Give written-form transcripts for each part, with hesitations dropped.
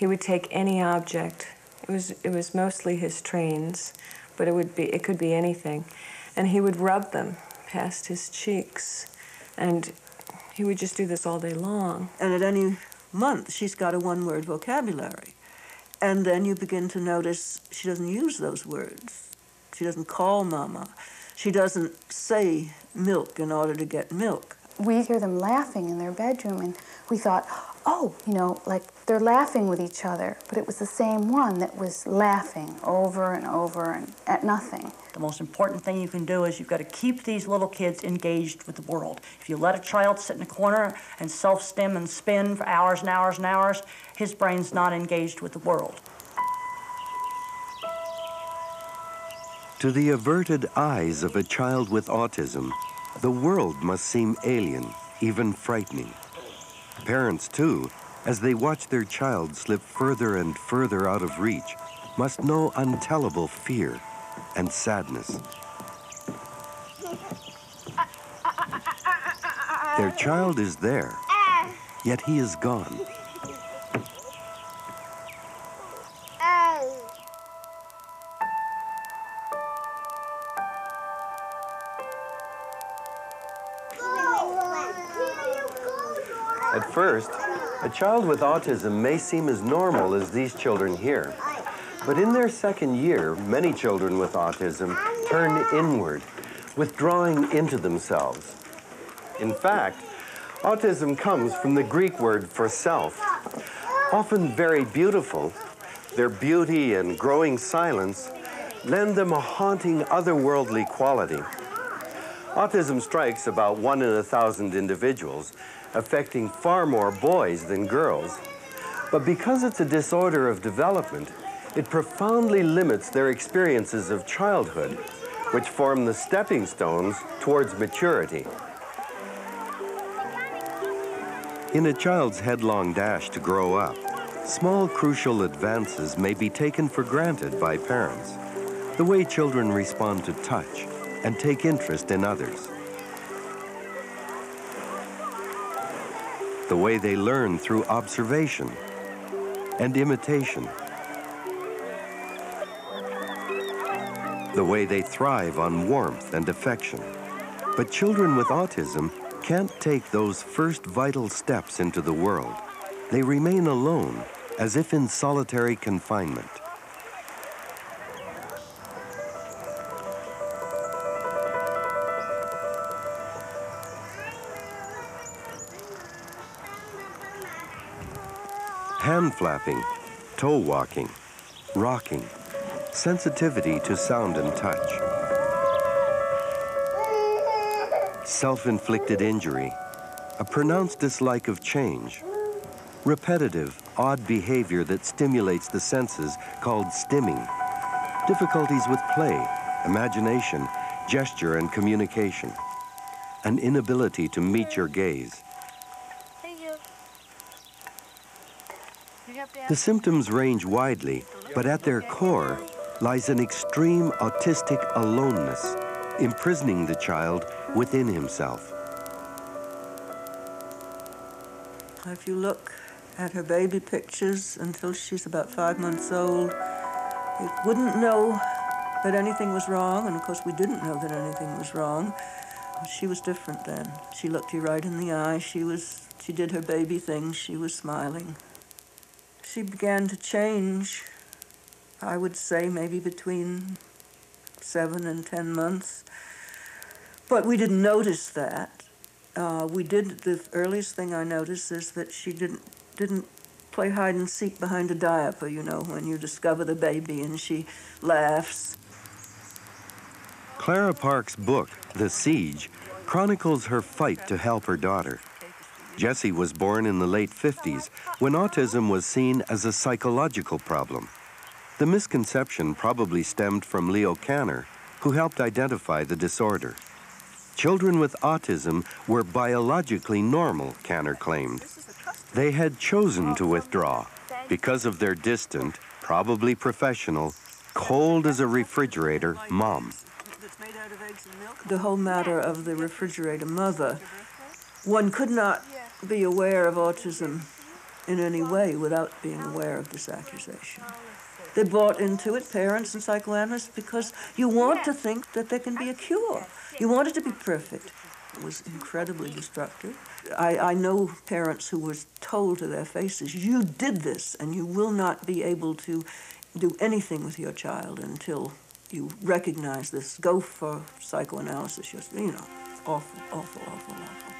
He would take any object. It was mostly his trains, but it could be anything. And he would rub them past his cheeks. And he would just do this all day long. And at any month, she's got a one-word vocabulary. And then you begin to notice she doesn't use those words. She doesn't call mama. She doesn't say milk in order to get milk. We hear them laughing in their bedroom, and we thought, oh, you know, like they're laughing with each other. But it was the same one that was laughing over and over and at nothing. The most important thing you can do is you've got to keep these little kids engaged with the world. If you let a child sit in a corner and self-stim and spin for hours and hours and hours, his brain's not engaged with the world. To the averted eyes of a child with autism, the world must seem alien, even frightening. Parents, too, as they watch their child slip further and further out of reach, must know untellable fear and sadness. Their child is there, yet he is gone. At first, a child with autism may seem as normal as these children here. But in their second year, many children with autism turn inward, withdrawing into themselves. In fact, autism comes from the Greek word for self. Often very beautiful, their beauty and growing silence lend them a haunting otherworldly quality. Autism strikes about 1 in 1,000 individuals, affecting far more boys than girls. But because it's a disorder of development, it profoundly limits their experiences of childhood, which form the stepping stones towards maturity. In a child's headlong dash to grow up, small crucial advances may be taken for granted by parents. The way children respond to touch and take interest in others. The way they learn through observation and imitation. The way they thrive on warmth and affection. But children with autism can't take those first vital steps into the world. They remain alone, as if in solitary confinement. Hand flapping, toe walking, rocking, sensitivity to sound and touch. Self-inflicted injury, a pronounced dislike of change. Repetitive, odd behavior that stimulates the senses called stimming. Difficulties with play, imagination, gesture, and communication. An inability to meet your gaze. The symptoms range widely, but at their core lies an extreme autistic aloneness, imprisoning the child within himself. If you look at her baby pictures until she's about 5 months old, you wouldn't know that anything was wrong, and of course we didn't know that anything was wrong. She was different then. She looked you right in the eye. She did her baby things. She was smiling. She began to change, I would say, maybe between 7 and 10 months. But we didn't notice that. The earliest thing I noticed is that she didn't play hide and seek behind a diaper, you know, when you discover the baby and she laughs. Clara Park's book, The Siege, chronicles her fight to help her daughter. Jessie was born in the late 50s, when autism was seen as a psychological problem. The misconception probably stemmed from Leo Kanner, who helped identify the disorder. Children with autism were biologically normal, Kanner claimed. They had chosen to withdraw because of their distant, probably professional, cold as a refrigerator mom. The whole matter of the refrigerator mother, one could not be aware of autism in any way without being aware of this accusation. They bought into it, parents and psychoanalysts, because you want to think that there can be a cure. You want it to be perfect. It was incredibly destructive. I know parents who were told to their faces, you did this, and you will not be able to do anything with your child until you recognize this. Go for psychoanalysis. Just, you know, awful, awful, awful, awful.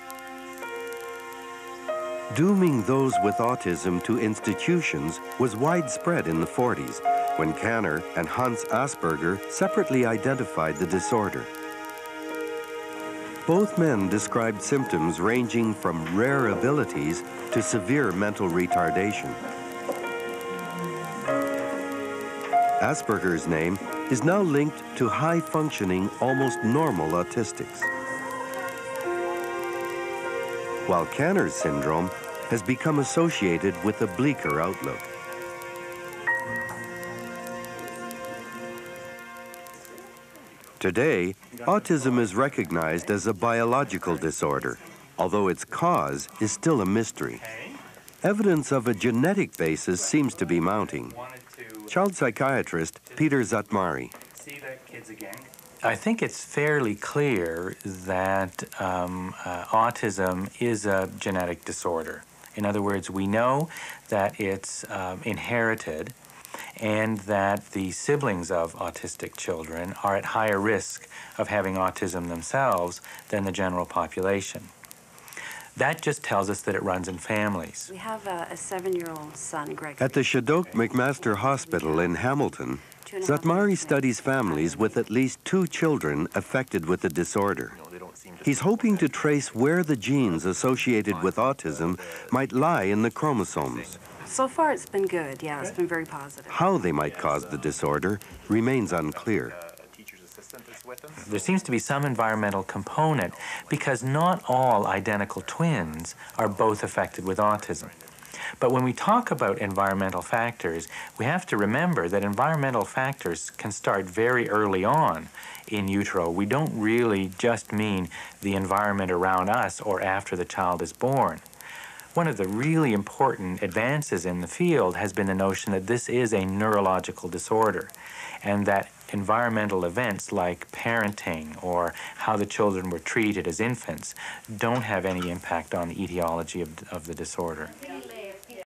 Dooming those with autism to institutions was widespread in the 40s, when Kanner and Hans Asperger separately identified the disorder. Both men described symptoms ranging from rare abilities to severe mental retardation. Asperger's name is now linked to high-functioning, almost normal autistics, while Kanner's syndrome has become associated with a bleaker outlook. Today, autism is recognized as a biological disorder, although its cause is still a mystery. Evidence of a genetic basis seems to be mounting. Child psychiatrist Peter Zatmari. I think it's fairly clear that autism is a genetic disorder. In other words, we know that it's inherited, and that the siblings of autistic children are at higher risk of having autism themselves than the general population. That just tells us that it runs in families. We have a 7-year-old son, Greg. At the Shadok McMaster Hospital in Hamilton, Zatmari studies families with at least 2 children affected with the disorder. He's hoping to trace where the genes associated with autism might lie in the chromosomes. So far, it's been good. Yeah, it's been very positive. How they might cause the disorder remains unclear. There seems to be some environmental component because not all identical twins are both affected with autism. But when we talk about environmental factors, we have to remember that environmental factors can start very early on in utero. We don't really just mean the environment around us or after the child is born. One of the really important advances in the field has been the notion that this is a neurological disorder, and that environmental events like parenting or how the children were treated as infants don't have any impact on the etiology of the disorder.